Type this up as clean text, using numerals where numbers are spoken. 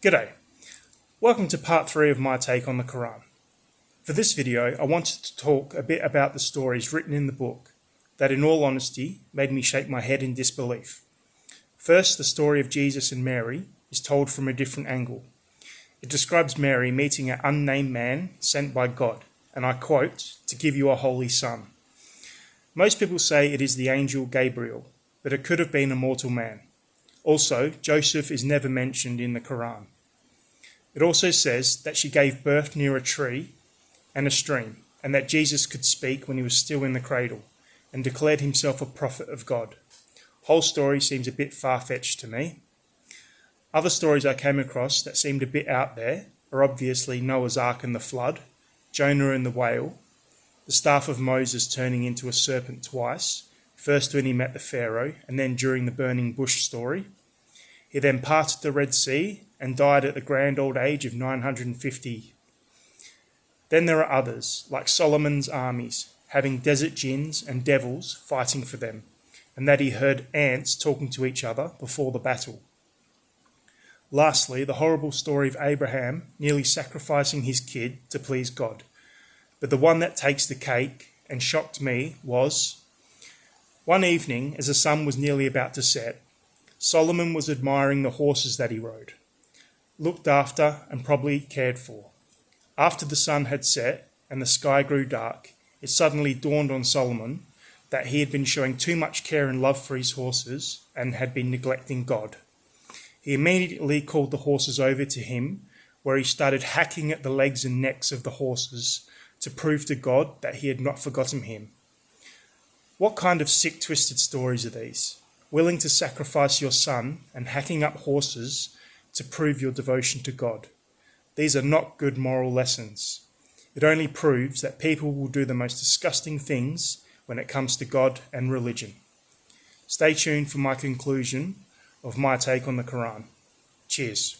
G'day. Welcome to part 3 of my take on the Qur'an. For this video, I wanted to talk a bit about the stories written in the book that, in all honesty, made me shake my head in disbelief. First, the story of Jesus and Mary is told from a different angle. It describes Mary meeting an unnamed man sent by God, and I quote, "to give you a holy son." Most people say it is the angel Gabriel, but it could have been a mortal man. Also, Joseph is never mentioned in the Qur'an. It also says that she gave birth near a tree and a stream, and that Jesus could speak when he was still in the cradle, and declared himself a prophet of God. Whole story seems a bit far-fetched to me. Other stories I came across that seemed a bit out there are obviously Noah's Ark and the flood, Jonah and the whale, the staff of Moses turning into a serpent twice, first when he met the Pharaoh and then during the burning bush story. He then parted the Red Sea and died at the grand old age of 950. Then there are others, like Solomon's armies, having desert jinns and devils fighting for them, and that he heard ants talking to each other before the battle. Lastly, the horrible story of Abraham nearly sacrificing his kid to please God. But the one that takes the cake and shocked me was, one evening, as the sun was nearly about to set, Solomon was admiring the horses that he rode, looked after and probably cared for. After the sun had set and the sky grew dark, it suddenly dawned on Solomon that he had been showing too much care and love for his horses and had been neglecting God. He immediately called the horses over to him, where he started hacking at the legs and necks of the horses to prove to God that he had not forgotten him. What kind of sick, twisted stories are these? Willing to sacrifice your son and hacking up horses to prove your devotion to God. These are not good moral lessons. It only proves that people will do the most disgusting things when it comes to God and religion. Stay tuned for my conclusion of my take on the Qur'an. Cheers.